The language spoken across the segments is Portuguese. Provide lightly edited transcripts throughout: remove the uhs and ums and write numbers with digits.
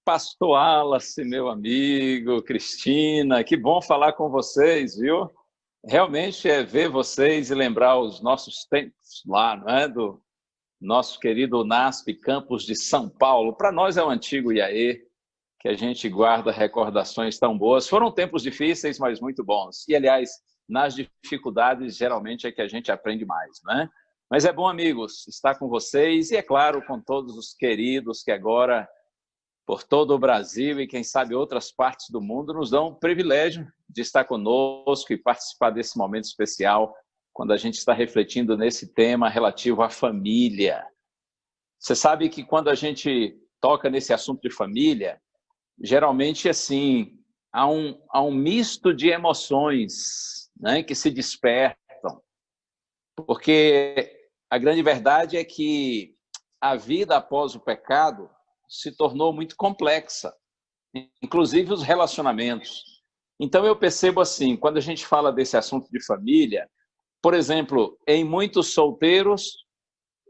Pastor Wallace, meu amigo, Cristina, que bom falar com vocês, viu? Realmente é ver vocês e lembrar os nossos tempos lá, não é? Do nosso querido NASP Campos de São Paulo. Para nós é o antigo IAE, que a gente guarda recordações tão boas. Foram tempos difíceis, mas muito bons. E, aliás, nas dificuldades, geralmente é que a gente aprende mais, né? Mas é bom, amigos, estar com vocês e, é claro, com todos os queridos que agora, por todo o Brasil e, quem sabe, outras partes do mundo, nos dão o privilégio de estar conosco e participar desse momento especial, quando a gente está refletindo nesse tema relativo à família. Você sabe que quando a gente toca nesse assunto de família, geralmente, assim, há um misto de emoções, né, que se despertam, porque a grande verdade é que a vida após o pecado se tornou muito complexa, inclusive os relacionamentos. Então eu percebo assim, quando a gente fala desse assunto de família, por exemplo, em muitos solteiros,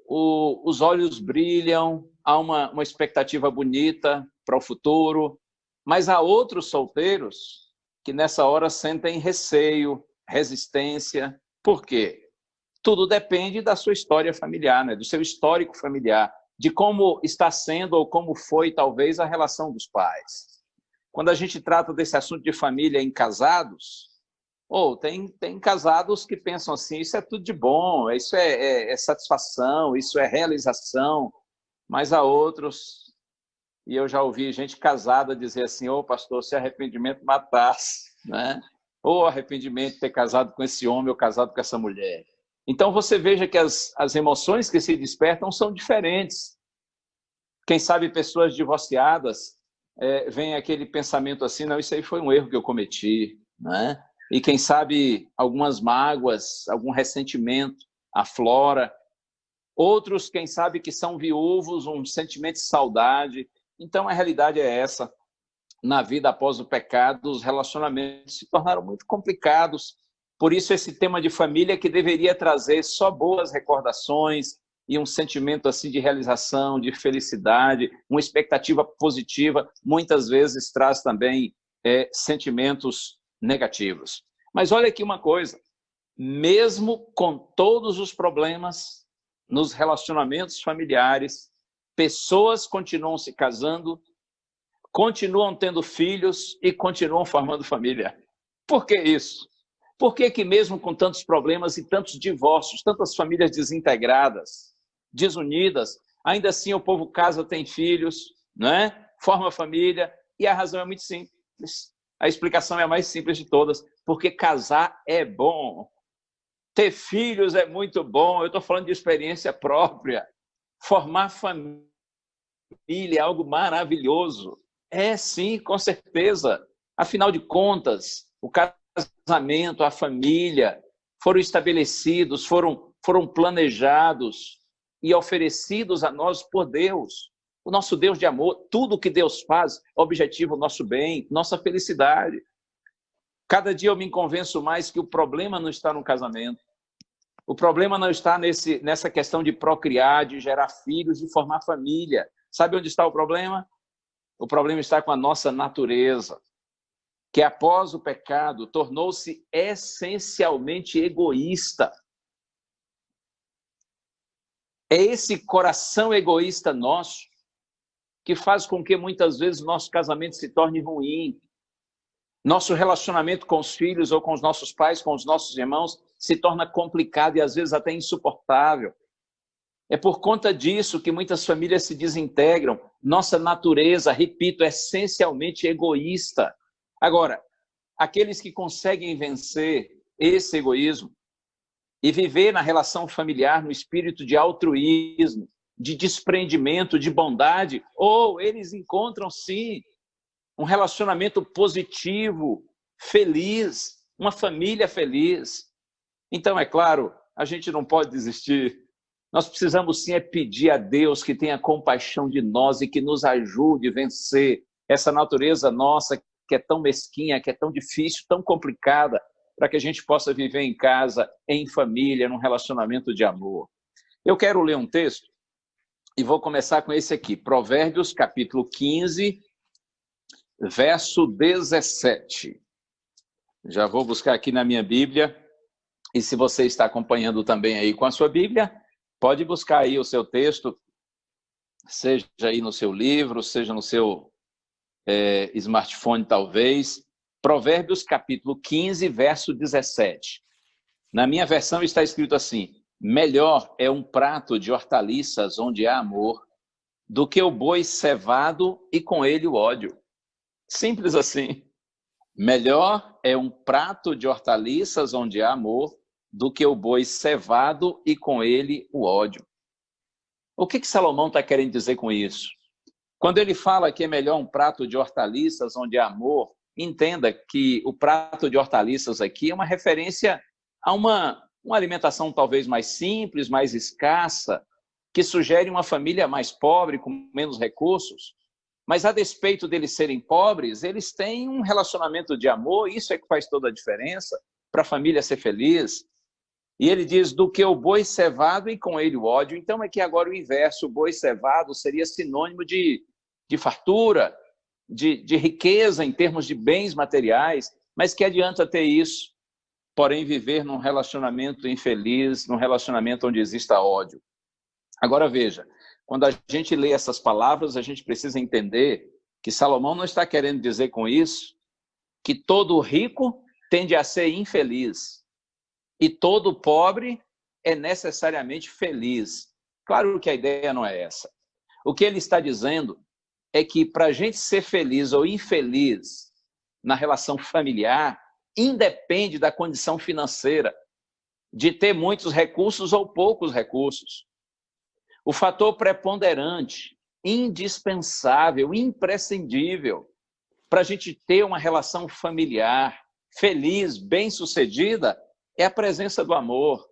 os olhos brilham, há uma expectativa bonita para o futuro, mas há outros solteiros que nessa hora sentem receio, resistência. Por quê? Tudo depende da sua história familiar, né? Do seu histórico familiar, de como está sendo ou como foi, talvez, a relação dos pais. Quando a gente trata desse assunto de família em casados, tem casados que pensam assim, isso é tudo de bom, isso é satisfação, isso é realização, mas há outros, e eu já ouvi gente casada dizer assim, pastor, se arrependimento matasse, né? Ou arrependimento de ter casado com esse homem ou casado com essa mulher. Então você veja que as emoções que se despertam são diferentes. Quem sabe pessoas divorciadas vem aquele pensamento assim, não, isso aí foi um erro que eu cometi, né? E quem sabe algumas mágoas, algum ressentimento aflora. Outros, quem sabe que são viúvos, um sentimento de saudade. Então a realidade é essa. Na vida após o pecado, os relacionamentos se tornaram muito complicados. Por isso esse tema de família que deveria trazer só boas recordações e um sentimento assim de realização, de felicidade, uma expectativa positiva, muitas vezes traz também sentimentos negativos. Mas olha aqui uma coisa, mesmo com todos os problemas nos relacionamentos familiares, pessoas continuam se casando, continuam tendo filhos e continuam formando família. Por que isso? Por que mesmo com tantos problemas e tantos divórcios, tantas famílias desintegradas, desunidas, ainda assim o povo casa, tem filhos, né? Forma família, e a razão é muito simples. A explicação é a mais simples de todas, porque casar é bom. Ter filhos é muito bom, eu estou falando de experiência própria. Formar família é algo maravilhoso. É, sim, com certeza. Afinal de contas, o casamento, a família foram estabelecidos, foram planejados e oferecidos a nós por Deus. O nosso Deus de amor, tudo que Deus faz, objetiva o nosso bem, nossa felicidade. Cada dia eu me convenço mais que o problema não está no casamento. O problema não está nessa questão de procriar, de gerar filhos, de formar família. Sabe onde está o problema? O problema está com a nossa natureza, que após o pecado tornou-se essencialmente egoísta. É esse coração egoísta nosso que faz com que muitas vezes o nosso casamento se torne ruim. Nosso relacionamento com os filhos ou com os nossos pais, com os nossos irmãos, se torna complicado e às vezes até insuportável. É por conta disso que muitas famílias se desintegram. Nossa natureza, repito, é essencialmente egoísta. Agora, aqueles que conseguem vencer esse egoísmo e viver na relação familiar no espírito de altruísmo, de desprendimento, de bondade, eles encontram, sim, um relacionamento positivo, feliz, uma família feliz. Então, é claro, a gente não pode desistir. Nós precisamos, sim, pedir a Deus que tenha compaixão de nós e que nos ajude a vencer essa natureza nossa que é tão mesquinha, que é tão difícil, tão complicada, para que a gente possa viver em casa, em família, num relacionamento de amor. Eu quero ler um texto e vou começar com esse aqui, Provérbios, capítulo 15, verso 17. Já vou buscar aqui na minha Bíblia. E se você está acompanhando também aí com a sua Bíblia, pode buscar aí o seu texto, seja aí no seu livro, seja no seu smartphone talvez. Provérbios capítulo 15, verso 17. Na minha versão está escrito assim: melhor é um prato de hortaliças onde há amor, do que o boi cevado e com ele o ódio. Simples assim. Melhor é um prato de hortaliças onde há amor, do que o boi cevado e com ele o ódio. O que Salomão está querendo dizer com isso? Quando ele fala que é melhor um prato de hortaliças onde há amor, entenda que o prato de hortaliças aqui é uma referência a uma alimentação talvez mais simples, mais escassa, que sugere uma família mais pobre, com menos recursos. Mas, a despeito deles serem pobres, eles têm um relacionamento de amor, isso é que faz toda a diferença para a família ser feliz. E ele diz, do que o boi cevado e com ele o ódio. Então, é que agora o inverso, o boi cevado seria sinônimo de fartura, de riqueza em termos de bens materiais, mas que adianta ter isso, porém viver num relacionamento infeliz, num relacionamento onde exista ódio. Agora veja, quando a gente lê essas palavras, a gente precisa entender que Salomão não está querendo dizer com isso que todo rico tende a ser infeliz e todo pobre é necessariamente feliz. Claro que a ideia não é essa. O que ele está dizendo é que para a gente ser feliz ou infeliz na relação familiar, independe da condição financeira, de ter muitos recursos ou poucos recursos. O fator preponderante, indispensável, imprescindível para a gente ter uma relação familiar feliz, bem-sucedida, é a presença do amor.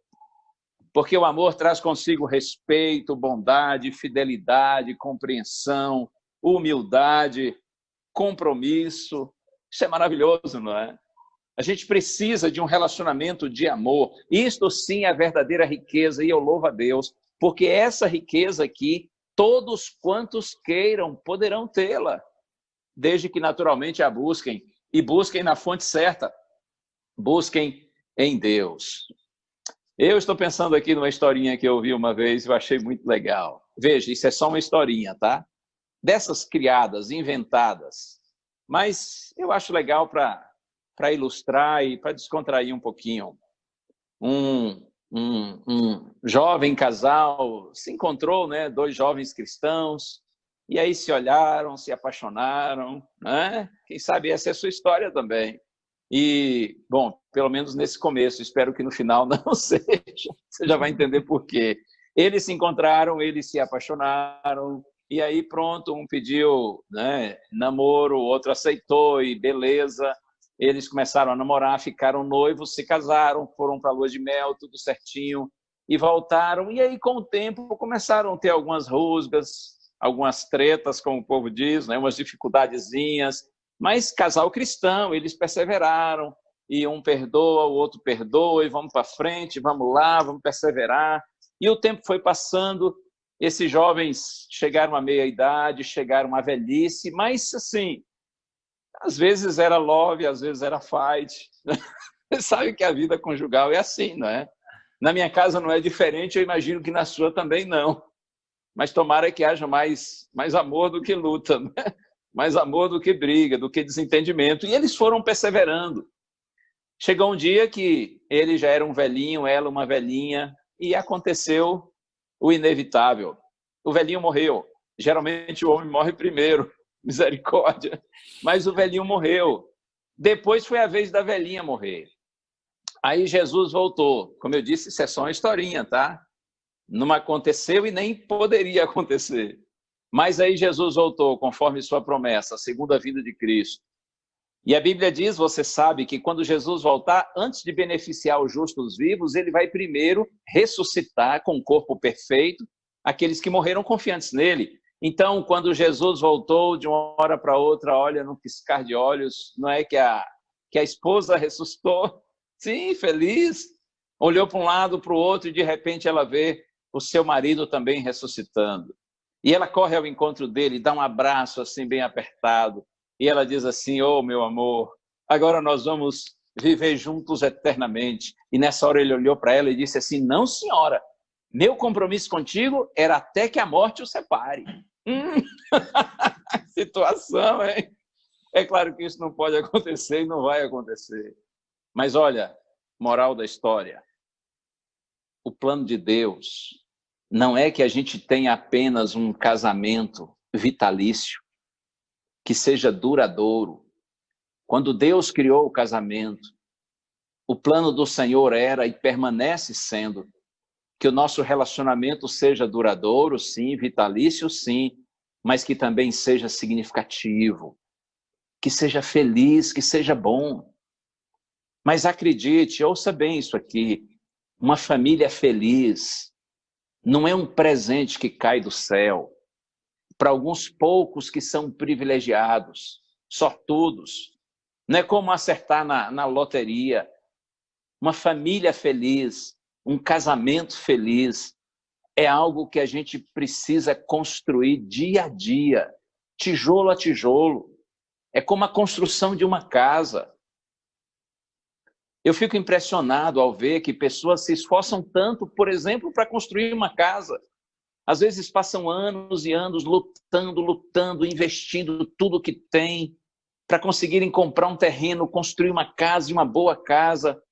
Porque o amor traz consigo respeito, bondade, fidelidade, compreensão, humildade, compromisso. Isso é maravilhoso, não é? A gente precisa de um relacionamento de amor. Isto sim é a verdadeira riqueza, e eu louvo a Deus, porque essa riqueza aqui, todos quantos queiram poderão tê-la, desde que naturalmente a busquem, e busquem na fonte certa, busquem em Deus. Eu estou pensando aqui numa historinha que eu ouvi uma vez, eu achei muito legal. Veja, isso é só uma historinha, tá? Dessas criadas, inventadas, mas eu acho legal para ilustrar e para descontrair um pouquinho. Um jovem casal se encontrou, né, dois jovens cristãos, e aí se olharam, se apaixonaram, né? Quem sabe essa é a sua história também. E, bom, pelo menos nesse começo, espero que no final não seja, você já vai entender por quê. Eles se encontraram, eles se apaixonaram, e aí pronto, um pediu, né, namoro, o outro aceitou, e beleza. Eles começaram a namorar, ficaram noivos, se casaram, foram para a lua de mel, tudo certinho, e voltaram. E aí, com o tempo, começaram a ter algumas rusgas, algumas tretas, como o povo diz, né? Umas dificuldadezinhas. Mas casal cristão, eles perseveraram, e um perdoa, o outro perdoa, e vamos para frente, vamos lá, vamos perseverar. E o tempo foi passando, esses jovens chegaram à meia-idade, chegaram à velhice, mas assim, às vezes era love, às vezes era fight. Você sabe que a vida conjugal é assim, não é? Na minha casa não é diferente, eu imagino que na sua também não. Mas tomara que haja mais amor do que luta, né? Mais amor do que briga, do que desentendimento. E eles foram perseverando. Chegou um dia que ele já era um velhinho, ela uma velhinha, e aconteceu o inevitável. O velhinho morreu. Geralmente o homem morre primeiro. Misericórdia. Mas o velhinho morreu. Depois foi a vez da velhinha morrer. Aí Jesus voltou. Como eu disse, isso é só uma historinha, tá? Não aconteceu e nem poderia acontecer. Mas aí Jesus voltou, conforme sua promessa, a segunda vinda de Cristo. E a Bíblia diz, você sabe, que quando Jesus voltar, antes de beneficiar os justos vivos, ele vai primeiro ressuscitar com o corpo perfeito aqueles que morreram confiantes nele. Então, quando Jesus voltou de uma hora para outra, olha, num piscar de olhos, não é que a esposa ressuscitou? Sim, feliz. Olhou para um lado, para o outro, e de repente ela vê o seu marido também ressuscitando. E ela corre ao encontro dele, dá um abraço assim bem apertado. e ela diz assim: "Oh, meu amor, agora nós vamos viver juntos eternamente." E nessa hora ele olhou para ela e disse assim: "Não, senhora, meu compromisso contigo era até que a morte o separe." Situação, hein? É claro que isso não pode acontecer e não vai acontecer. Mas olha, moral da história, o plano de Deus não é que a gente tenha apenas um casamento vitalício, que seja duradouro. Quando Deus criou o casamento, o plano do Senhor era e permanece sendo que o nosso relacionamento seja duradouro, sim, vitalício, sim, mas que também seja significativo, que seja feliz, que seja bom. Mas acredite, ouça bem isso aqui, uma família feliz não é um presente que cai do céu para alguns poucos que são privilegiados, sortudos. Não é como acertar na loteria. Uma família feliz, um casamento feliz, é algo que a gente precisa construir dia a dia, tijolo a tijolo. É como a construção de uma casa. Eu fico impressionado ao ver que pessoas se esforçam tanto, por exemplo, para construir uma casa. Às vezes passam anos e anos lutando, investindo tudo que tem para conseguirem comprar um terreno, construir uma casa, uma boa casa.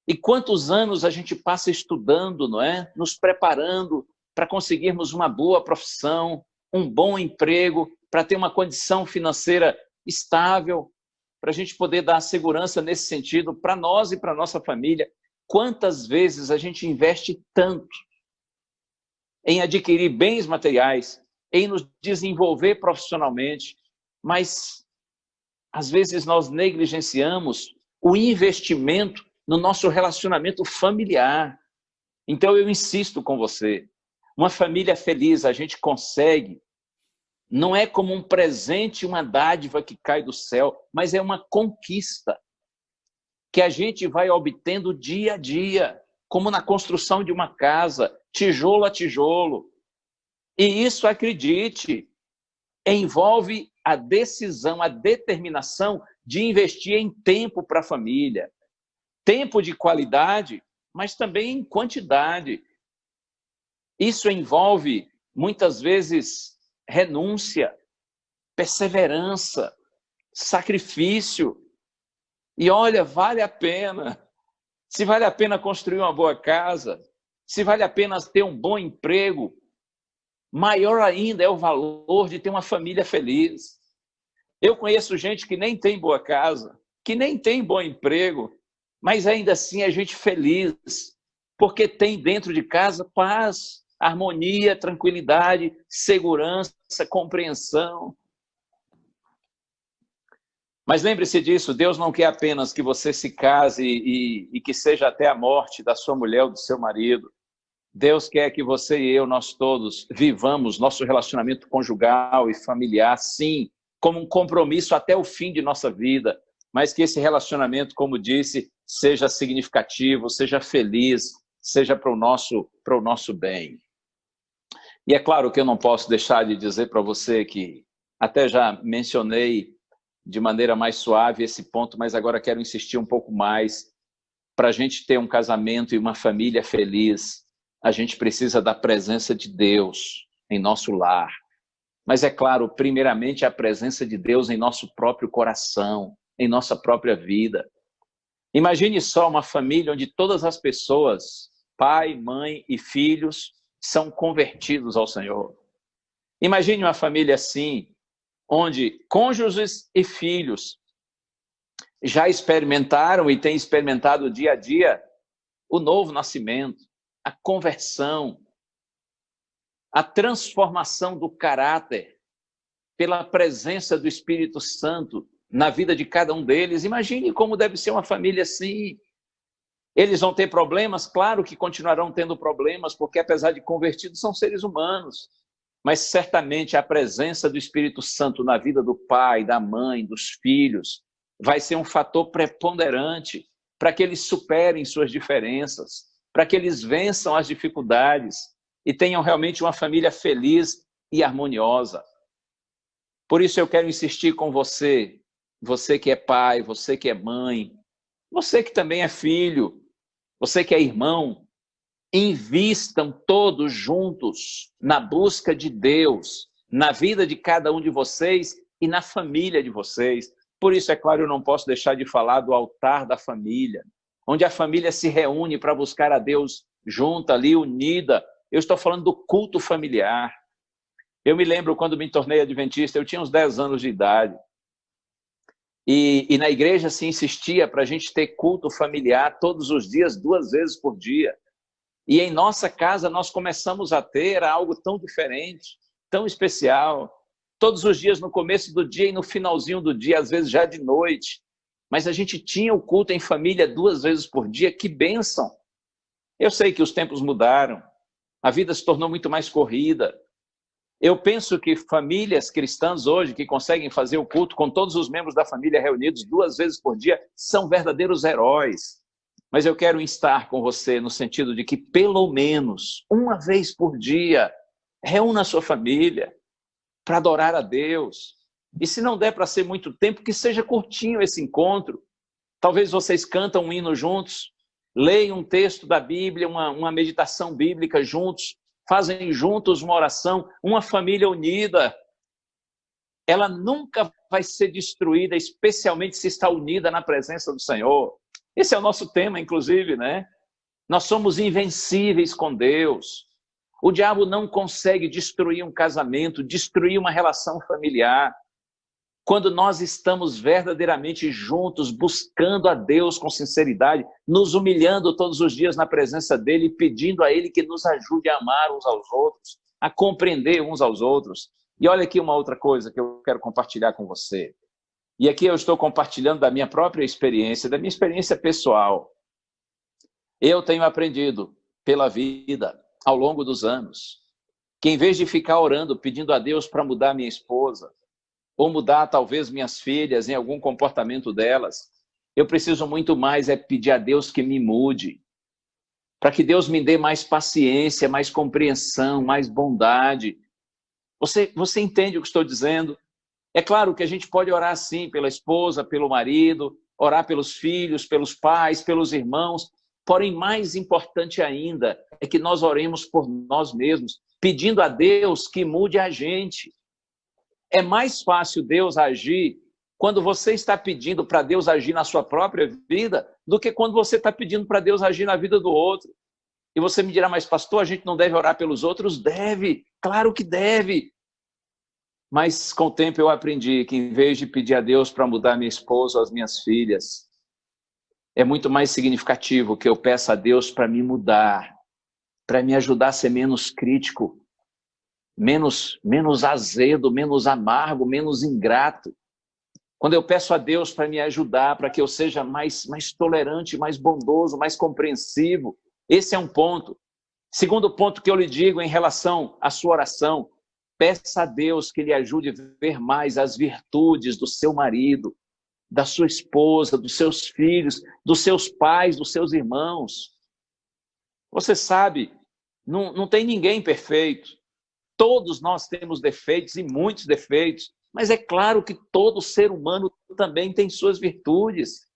E quantos anos a gente passa estudando, não é? Nos preparando para conseguirmos uma boa profissão, um bom emprego, para ter uma condição financeira estável, para a gente poder dar segurança nesse sentido para nós e para a nossa família. Quantas vezes a gente investe tanto em adquirir bens materiais, em nos desenvolver profissionalmente, mas às vezes nós negligenciamos o investimento no nosso relacionamento familiar. Então eu insisto com você, uma família feliz a gente consegue, não é como um presente, uma dádiva que cai do céu, mas é uma conquista que a gente vai obtendo dia a dia, como na construção de uma casa, tijolo a tijolo. E isso, acredite, envolve a decisão, a determinação de investir em tempo para a família. Tempo de qualidade, mas também em quantidade. Isso envolve, muitas vezes, renúncia, perseverança, sacrifício. E olha, vale a pena. Se vale a pena construir uma boa casa, se vale a pena ter um bom emprego, maior ainda é o valor de ter uma família feliz. Eu conheço gente que nem tem boa casa, que nem tem bom emprego, mas ainda assim é gente feliz, porque tem dentro de casa paz, harmonia, tranquilidade, segurança, compreensão. Mas lembre-se disso, Deus não quer apenas que você se case e que seja até a morte da sua mulher ou do seu marido. Deus quer que você e eu, nós todos, vivamos nosso relacionamento conjugal e familiar, sim, como um compromisso até o fim de nossa vida, mas que esse relacionamento, como disse, seja significativo, seja feliz, seja para o nosso bem. E é claro que eu não posso deixar de dizer para você que até já mencionei de maneira mais suave esse ponto, mas agora quero insistir um pouco mais. Para a gente ter um casamento e uma família feliz, a gente precisa da presença de Deus em nosso lar. Mas é claro, primeiramente a presença de Deus em nosso próprio coração, em nossa própria vida. Imagine só uma família onde todas as pessoas, pai, mãe e filhos, são convertidos ao Senhor. Imagine uma família assim, onde cônjuges e filhos já experimentaram e têm experimentado dia a dia o novo nascimento, a conversão, a transformação do caráter pela presença do Espírito Santo na vida de cada um deles. Imagine como deve ser uma família assim. Eles vão ter problemas? Claro que continuarão tendo problemas, porque apesar de convertidos, são seres humanos. Mas certamente a presença do Espírito Santo na vida do pai, da mãe, dos filhos, vai ser um fator preponderante para que eles superem suas diferenças, para que eles vençam as dificuldades e tenham realmente uma família feliz e harmoniosa. Por isso eu quero insistir com você, você que é pai, você que é mãe, você que também é filho, você que é irmão, invistam todos juntos na busca de Deus, na vida de cada um de vocês e na família de vocês. Por isso, é claro, eu não posso deixar de falar do altar da família, onde a família se reúne para buscar a Deus junta ali, unida. Eu estou falando do culto familiar. Eu me lembro quando me tornei adventista, eu tinha uns 10 anos de idade. E na igreja se insistia para a gente ter culto familiar todos os dias, 2 vezes por dia. E em nossa casa nós começamos a ter algo tão diferente, tão especial. Todos os dias, no começo do dia e no finalzinho do dia, às vezes já de noite. Mas a gente tinha o culto em família 2 vezes por dia, que bênção! Eu sei que os tempos mudaram, a vida se tornou muito mais corrida. Eu penso que famílias cristãs hoje que conseguem fazer o culto com todos os membros da família reunidos 2 vezes por dia são verdadeiros heróis. Mas eu quero instar com você no sentido de que pelo menos 1 vez por dia reúna a sua família para adorar a Deus. E se não der para ser muito tempo, que seja curtinho esse encontro. Talvez vocês cantam um hino juntos, leiam um texto da Bíblia, uma meditação bíblica juntos, fazem juntos uma oração, uma família unida. Ela nunca vai ser destruída, especialmente se está unida na presença do Senhor. Esse é o nosso tema, inclusive, né? Nós somos invencíveis com Deus. O diabo não consegue destruir um casamento, destruir uma relação familiar. Quando nós estamos verdadeiramente juntos, buscando a Deus com sinceridade, nos humilhando todos os dias na presença dEle, pedindo a Ele que nos ajude a amar uns aos outros, a compreender uns aos outros. E olha aqui uma outra coisa que eu quero compartilhar com você. E aqui eu estou compartilhando da minha própria experiência, da minha experiência pessoal. Eu tenho aprendido pela vida, ao longo dos anos, que em vez de ficar orando, pedindo a Deus para mudar minha esposa, ou mudar talvez minhas filhas em algum comportamento delas, eu preciso muito mais pedir a Deus que me mude, para que Deus me dê mais paciência, mais compreensão, mais bondade. Você entende o que estou dizendo? É claro que a gente pode orar sim pela esposa, pelo marido, orar pelos filhos, pelos pais, pelos irmãos, porém mais importante ainda é que nós oremos por nós mesmos, pedindo a Deus que mude a gente. É mais fácil Deus agir quando você está pedindo para Deus agir na sua própria vida do que quando você está pedindo para Deus agir na vida do outro. E você me dirá, mas pastor, a gente não deve orar pelos outros? Deve, claro que deve. Mas com o tempo eu aprendi que em vez de pedir a Deus para mudar minha esposa ou as minhas filhas, é muito mais significativo que eu peça a Deus para me mudar, para me ajudar a ser menos crítico, menos azedo, menos amargo, menos ingrato. Quando eu peço a Deus para me ajudar, para que eu seja mais tolerante, mais bondoso, mais compreensivo, esse é um ponto. Segundo ponto que eu lhe digo em relação à sua oração, peça a Deus que lhe ajude a ver mais as virtudes do seu marido, da sua esposa, dos seus filhos, dos seus pais, dos seus irmãos. Você sabe, não tem ninguém perfeito. Todos nós temos defeitos e muitos defeitos, mas é claro que todo ser humano também tem suas virtudes.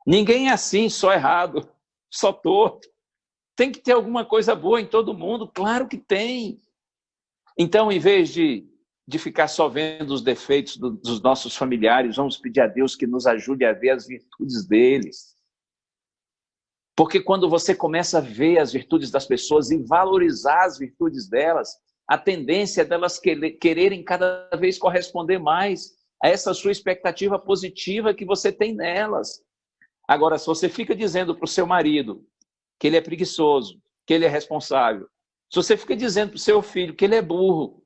Ninguém é assim, só errado, só torto. Tem que ter alguma coisa boa em todo mundo, claro que tem. Então, em vez de ficar só vendo os defeitos dos nossos familiares, vamos pedir a Deus que nos ajude a ver as virtudes deles. Porque quando você começa a ver as virtudes das pessoas e valorizar as virtudes delas, a tendência é delas quererem cada vez corresponder mais a essa sua expectativa positiva que você tem nelas. Agora, se você fica dizendo para o seu marido que ele é preguiçoso, que ele é responsável, se você fica dizendo para o seu filho que ele é burro,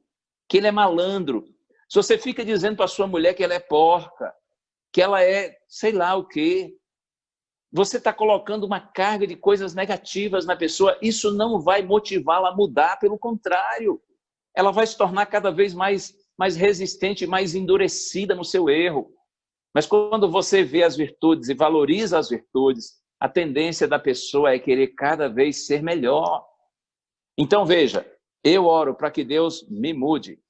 que ele é malandro, se você fica dizendo para a sua mulher que ela é porca, que ela é sei lá o quê, você está colocando uma carga de coisas negativas na pessoa, isso não vai motivá-la a mudar, pelo contrário, ela vai se tornar cada vez mais resistente, mais endurecida no seu erro. Mas quando você vê as virtudes e valoriza as virtudes, a tendência da pessoa é querer cada vez ser melhor. Então veja, eu oro para que Deus me mude,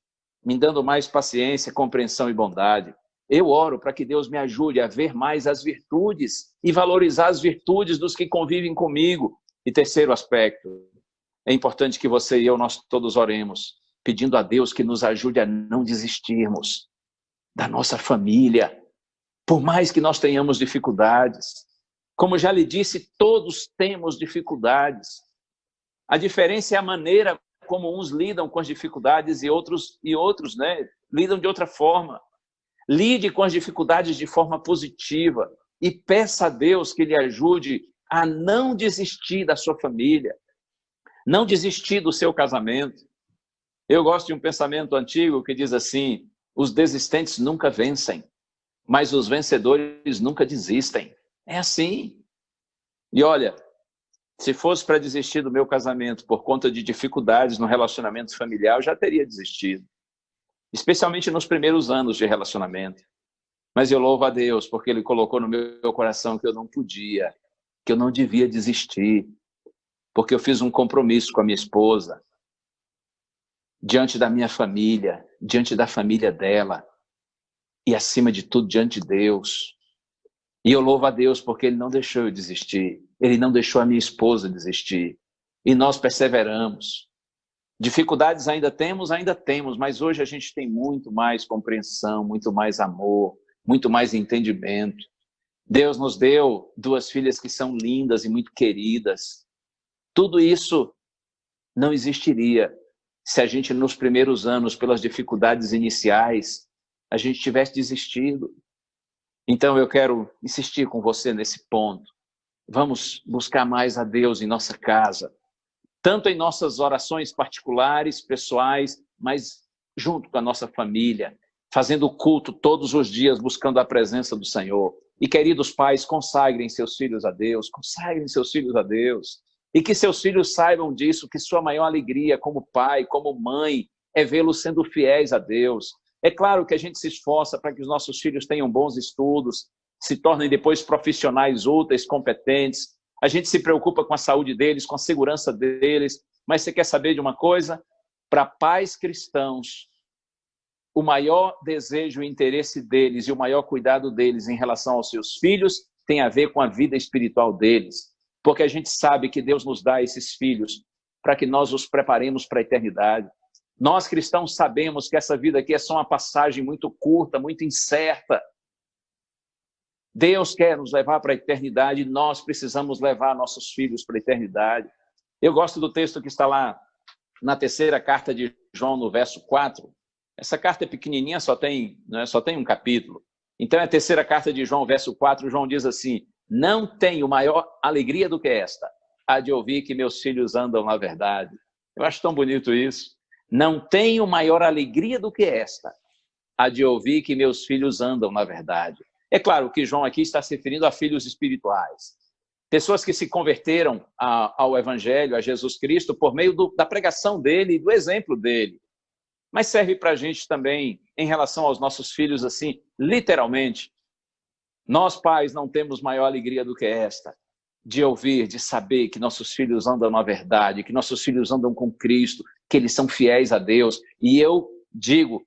me dando mais paciência, compreensão e bondade. Eu oro para que Deus me ajude a ver mais as virtudes e valorizar as virtudes dos que convivem comigo. E terceiro aspecto, é importante que você e eu, nós todos oremos, pedindo a Deus que nos ajude a não desistirmos da nossa família, por mais que nós tenhamos dificuldades. Como já lhe disse, todos temos dificuldades. A diferença é a maneira como uns lidam com as dificuldades e outros lidam de outra forma. Lide com as dificuldades de forma positiva e peça a Deus que lhe ajude a não desistir da sua família, não desistir do seu casamento. Eu gosto de um pensamento antigo que diz assim: os desistentes nunca vencem, mas os vencedores nunca desistem. É assim. E olha, se fosse para desistir do meu casamento por conta de dificuldades no relacionamento familiar, eu já teria desistido. Especialmente nos primeiros anos de relacionamento. Mas eu louvo a Deus, porque Ele colocou no meu coração que eu não podia, que eu não devia desistir, porque eu fiz um compromisso com a minha esposa, diante da minha família, diante da família dela, e acima de tudo, diante de Deus. E eu louvo a Deus porque Ele não deixou eu desistir, Ele não deixou a minha esposa desistir, e nós perseveramos. Dificuldades ainda temos, mas hoje a gente tem muito mais compreensão, muito mais amor, muito mais entendimento. Deus nos deu 2 filhas que são lindas e muito queridas. Tudo isso não existiria se a gente, nos primeiros anos, pelas dificuldades iniciais, a gente tivesse desistido. Então eu quero insistir com você nesse ponto. Vamos buscar mais a Deus em nossa casa, tanto em nossas orações particulares, pessoais, mas junto com a nossa família, fazendo o culto todos os dias, buscando a presença do Senhor. E queridos pais, consagrem seus filhos a Deus, consagrem seus filhos a Deus. E que seus filhos saibam disso, que sua maior alegria como pai, como mãe, é vê-los sendo fiéis a Deus. É claro que a gente se esforça para que os nossos filhos tenham bons estudos, se tornem depois profissionais úteis, competentes. A gente se preocupa com a saúde deles, com a segurança deles. Mas você quer saber de uma coisa? Para pais cristãos, o maior desejo e interesse deles e o maior cuidado deles em relação aos seus filhos tem a ver com a vida espiritual deles. Porque a gente sabe que Deus nos dá esses filhos para que nós os preparemos para a eternidade. Nós cristãos sabemos que essa vida aqui é só uma passagem muito curta, muito incerta. Deus quer nos levar para a eternidade e nós precisamos levar nossos filhos para a eternidade. Eu gosto do texto que está lá na 3ª carta de João, no verso 4. Essa carta é pequenininha, só tem um capítulo. Então, é a 3ª carta de João, verso 4, João diz assim: não tenho maior alegria do que esta, a de ouvir que meus filhos andam na verdade. Eu acho tão bonito isso. Não tenho maior alegria do que esta, a de ouvir que meus filhos andam na verdade. É claro que João aqui está se referindo a filhos espirituais. Pessoas que se converteram ao Evangelho, a Jesus Cristo, por meio da pregação dele e do exemplo dele. Mas serve para a gente também, em relação aos nossos filhos, assim, literalmente. Nós, pais, não temos maior alegria do que esta, de ouvir, de saber que nossos filhos andam na verdade, que nossos filhos andam com Cristo, que eles são fiéis a Deus. E eu digo,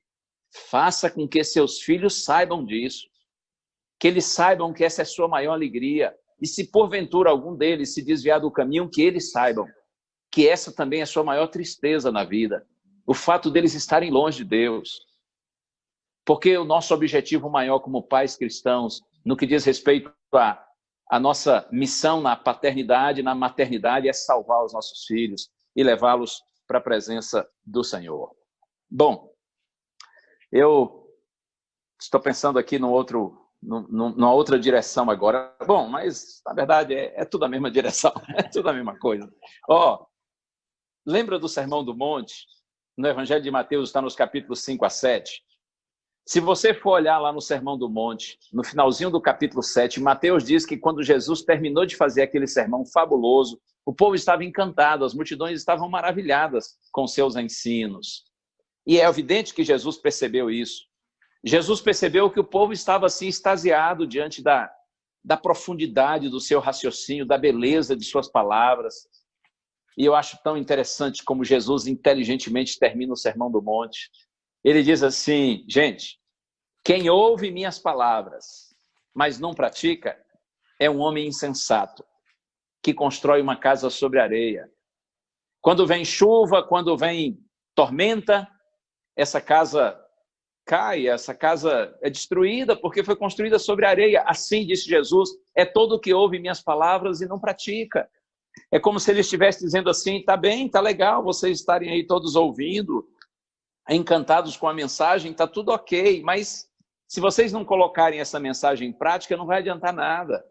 faça com que seus filhos saibam disso, que eles saibam que essa é a sua maior alegria. E se porventura algum deles se desviar do caminho, que eles saibam que essa também é a sua maior tristeza na vida, o fato deles estarem longe de Deus. Porque o nosso objetivo maior como pais cristãos, no que diz respeito à nossa missão na paternidade, na maternidade, é salvar os nossos filhos e levá-los para a presença do Senhor. Bom, eu estou pensando aqui numa outra direção agora. Bom, mas na verdade é tudo a mesma direção, é tudo a mesma coisa. Lembra do Sermão do Monte? No Evangelho de Mateus está nos capítulos 5 a 7. Se você for olhar lá no Sermão do Monte, no finalzinho do capítulo 7, Mateus diz que quando Jesus terminou de fazer aquele sermão fabuloso, o povo estava encantado, as multidões estavam maravilhadas com seus ensinos. E é evidente que Jesus percebeu isso. Jesus percebeu que o povo estava assim extasiado diante da profundidade do seu raciocínio, da beleza de suas palavras. E eu acho tão interessante como Jesus inteligentemente termina o Sermão do Monte. Ele diz assim, gente, quem ouve minhas palavras, mas não pratica, é um homem insensato, que constrói uma casa sobre areia. Quando vem chuva, quando vem tormenta, essa casa cai, essa casa é destruída porque foi construída sobre areia. Assim, disse Jesus, é todo o que ouve minhas palavras e não pratica. É como se ele estivesse dizendo assim, tá bem, tá legal vocês estarem aí todos ouvindo, encantados com a mensagem, tá tudo ok, mas se vocês não colocarem essa mensagem em prática, não vai adiantar nada.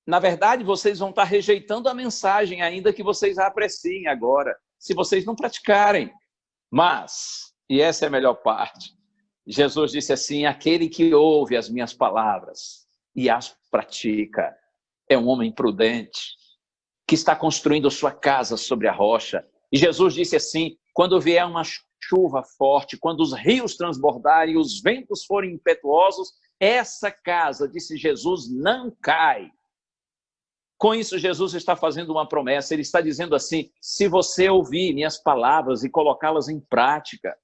Na verdade, vocês vão estar rejeitando a mensagem, ainda que vocês a apreciem agora, se vocês não praticarem. Mas, e essa é a melhor parte, Jesus disse assim, aquele que ouve as minhas palavras e as pratica, é um homem prudente, que está construindo sua casa sobre a rocha. E Jesus disse assim, quando vier uma chuva forte, quando os rios transbordarem e os ventos forem impetuosos, essa casa, disse Jesus, não cai. Com isso, Jesus está fazendo uma promessa, ele está dizendo assim, se você ouvir minhas palavras e colocá-las em prática,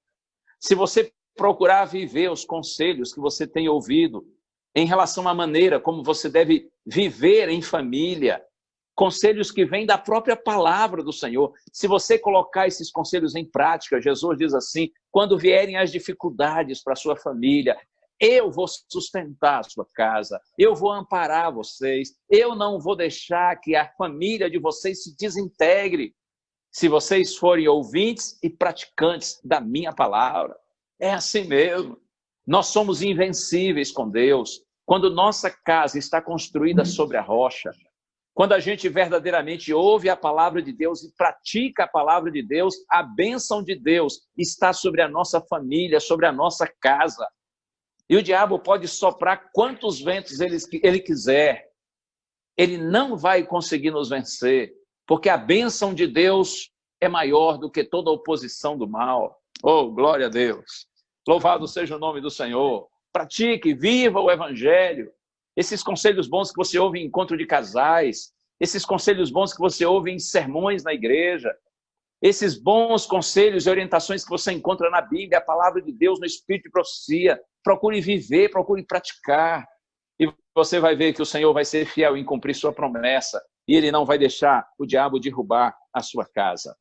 se você procurar viver os conselhos que você tem ouvido em relação à maneira como você deve viver em família, conselhos que vêm da própria palavra do Senhor, se você colocar esses conselhos em prática, Jesus diz assim, quando vierem as dificuldades para a sua família, eu vou sustentar a sua casa, eu vou amparar vocês, eu não vou deixar que a família de vocês se desintegre, se vocês forem ouvintes e praticantes da minha palavra. É assim mesmo. Nós somos invencíveis com Deus. Quando nossa casa está construída sobre a rocha, quando a gente verdadeiramente ouve a palavra de Deus e pratica a palavra de Deus, a bênção de Deus está sobre a nossa família, sobre a nossa casa. E o diabo pode soprar quantos ventos ele quiser. Ele não vai conseguir nos vencer, porque a bênção de Deus é maior do que toda a oposição do mal. Oh, glória a Deus! Louvado seja o nome do Senhor. Pratique, viva o Evangelho. Esses conselhos bons que você ouve em encontro de casais, esses conselhos bons que você ouve em sermões na igreja, esses bons conselhos e orientações que você encontra na Bíblia, a palavra de Deus no Espírito de profecia, procure viver, procure praticar, e você vai ver que o Senhor vai ser fiel em cumprir sua promessa, e Ele não vai deixar o diabo derrubar a sua casa.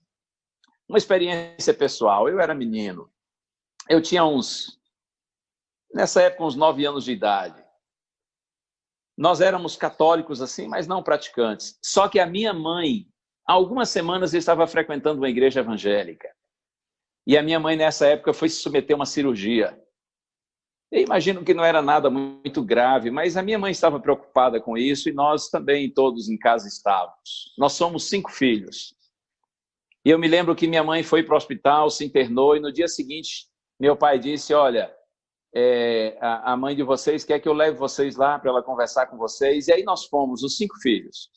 Uma experiência pessoal, eu era menino, eu tinha nessa época, uns 9 anos de idade. Nós éramos católicos assim, mas não praticantes. Só que a minha mãe, há algumas semanas, estava frequentando uma igreja evangélica. E a minha mãe, nessa época, foi se submeter a uma cirurgia. Eu imagino que não era nada muito grave, mas a minha mãe estava preocupada com isso e nós também, todos em casa, estávamos. Nós somos 5 filhos. E eu me lembro que minha mãe foi para o hospital, se internou, e no dia seguinte, meu pai disse, olha, a mãe de vocês quer que eu leve vocês lá para ela conversar com vocês. E aí nós fomos, os 5 filhos.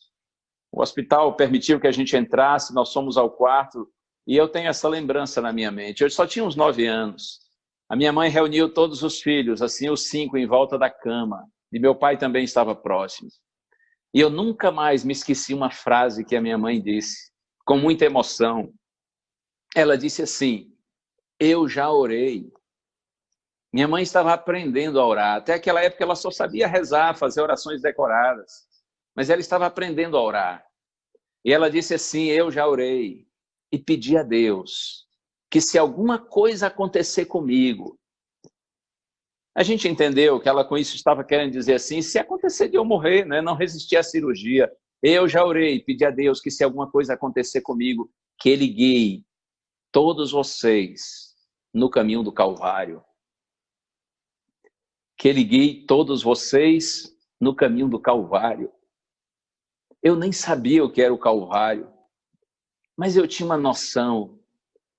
O hospital permitiu que a gente entrasse, nós fomos ao quarto, e eu tenho essa lembrança na minha mente. Eu só tinha uns 9 anos. A minha mãe reuniu todos os filhos, assim, os 5 em volta da cama, e meu pai também estava próximo. E eu nunca mais me esqueci uma frase que a minha mãe disse, com muita emoção. Ela disse assim, eu já orei. Minha mãe estava aprendendo a orar. Até aquela época ela só sabia rezar, fazer orações decoradas. Mas ela estava aprendendo a orar. E ela disse assim, eu já orei e pedi a Deus que se alguma coisa acontecer comigo, a gente entendeu que ela com isso estava querendo dizer assim, se acontecer de eu morrer, né, não resistir à cirurgia, eu já orei e pedi a Deus que se alguma coisa acontecer comigo, que Ele guie todos vocês no caminho do Calvário. Que Ele guie todos vocês no caminho do Calvário. Eu nem sabia o que era o Calvário, mas eu tinha uma noção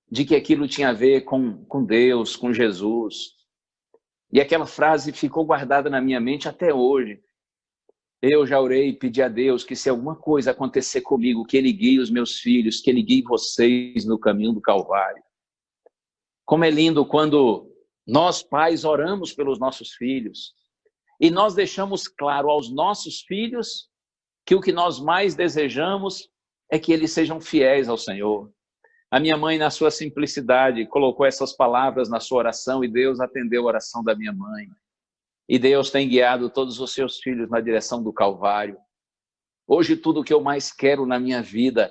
de que aquilo tinha a ver com Deus, com Jesus. E aquela frase ficou guardada na minha mente até hoje. Eu já orei e pedi a Deus que se alguma coisa acontecer comigo, que Ele guie os meus filhos, que Ele guie vocês no caminho do Calvário. Como é lindo quando nós, pais, oramos pelos nossos filhos e nós deixamos claro aos nossos filhos que o que nós mais desejamos é que eles sejam fiéis ao Senhor. A minha mãe, na sua simplicidade, colocou essas palavras na sua oração e Deus atendeu a oração da minha mãe. E Deus tem guiado todos os seus filhos na direção do Calvário. Hoje, tudo o que eu mais quero na minha vida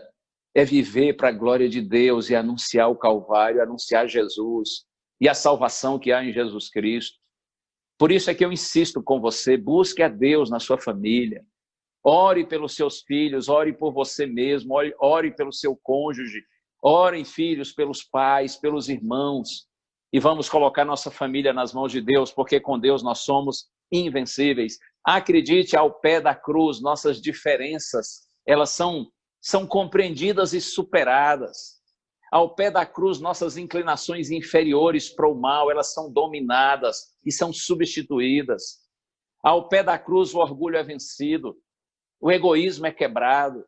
é viver para a glória de Deus e anunciar o Calvário, anunciar Jesus e a salvação que há em Jesus Cristo. Por isso é que eu insisto com você, busque a Deus na sua família. Ore pelos seus filhos, ore por você mesmo, ore pelo seu cônjuge. Orem, filhos, pelos pais, pelos irmãos, e vamos colocar nossa família nas mãos de Deus, porque com Deus nós somos invencíveis. Acredite, ao pé da cruz, nossas diferenças, elas são compreendidas e superadas. Ao pé da cruz, nossas inclinações inferiores para o mal, elas são dominadas e são substituídas. Ao pé da cruz, o orgulho é vencido, o egoísmo é quebrado.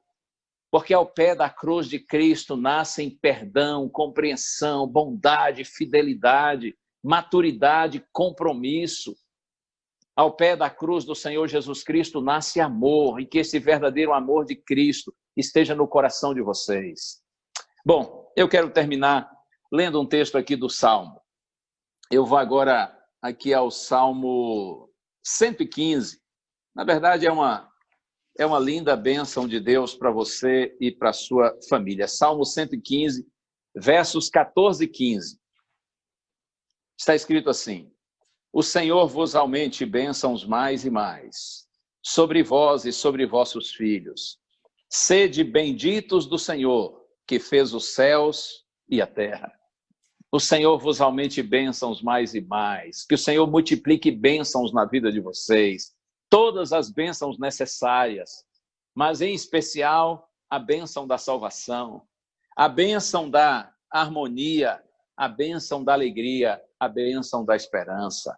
Porque ao pé da cruz de Cristo nascem perdão, compreensão, bondade, fidelidade, maturidade, compromisso. Ao pé da cruz do Senhor Jesus Cristo nasce amor, e que esse verdadeiro amor de Cristo esteja no coração de vocês. Bom, eu quero terminar lendo um texto aqui do Salmo. Eu vou agora aqui ao Salmo 115. Na verdade, é uma linda bênção de Deus para você e para a sua família. Salmo 115, versos 14 e 15. Está escrito assim: O Senhor vos aumente bênçãos mais e mais, sobre vós e sobre vossos filhos. Sede benditos do Senhor, que fez os céus e a terra. O Senhor vos aumente bênçãos mais e mais, que o Senhor multiplique bênçãos na vida de vocês, todas as bênçãos necessárias, mas em especial a bênção da salvação, a bênção da harmonia, a bênção da alegria, a bênção da esperança.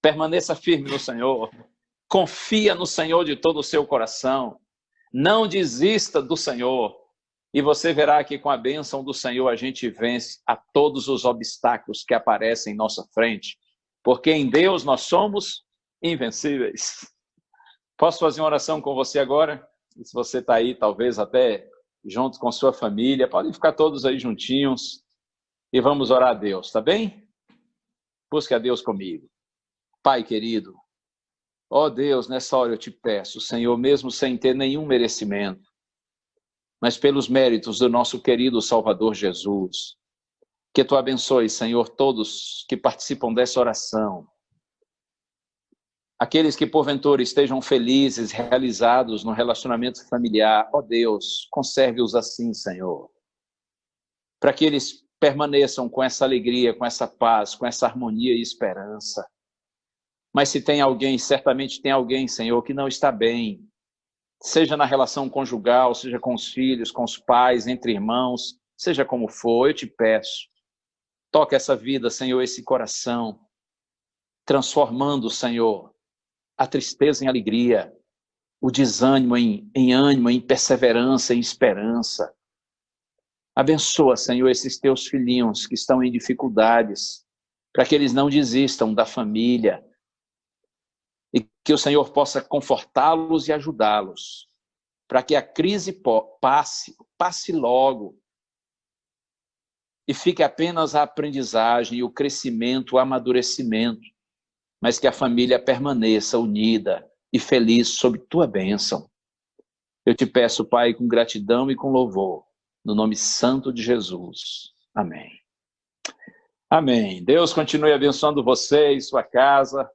Permaneça firme no Senhor, confia no Senhor de todo o seu coração, não desista do Senhor, e você verá que com a bênção do Senhor a gente vence a todos os obstáculos que aparecem em nossa frente, porque em Deus nós somos invencíveis. Posso fazer uma oração com você agora? E se você está aí, talvez até junto com sua família, podem ficar todos aí juntinhos e vamos orar a Deus, tá bem? Busque a Deus comigo. Pai querido, ó Deus, nessa hora eu te peço, Senhor, mesmo sem ter nenhum merecimento, mas pelos méritos do nosso querido Salvador Jesus, que Tu abençoe, Senhor, todos que participam dessa oração, aqueles que porventura estejam felizes, realizados no relacionamento familiar, ó Deus, conserve-os assim, Senhor, para que eles permaneçam com essa alegria, com essa paz, com essa harmonia e esperança. Mas se tem alguém, certamente tem alguém, Senhor, que não está bem, seja na relação conjugal, seja com os filhos, com os pais, entre irmãos, seja como for, eu te peço, toca essa vida, Senhor, esse coração, transformando, Senhor, a tristeza em alegria, o desânimo em ânimo, em perseverança, em esperança. Abençoa, Senhor, esses teus filhinhos que estão em dificuldades, para que eles não desistam da família, e que o Senhor possa confortá-los e ajudá-los, para que a crise passe logo, e fique apenas a aprendizagem, o crescimento, o amadurecimento, mas que a família permaneça unida e feliz sob Tua bênção. Eu te peço, Pai, com gratidão e com louvor, no nome santo de Jesus. Amém. Amém. Deus continue abençoando você e sua casa.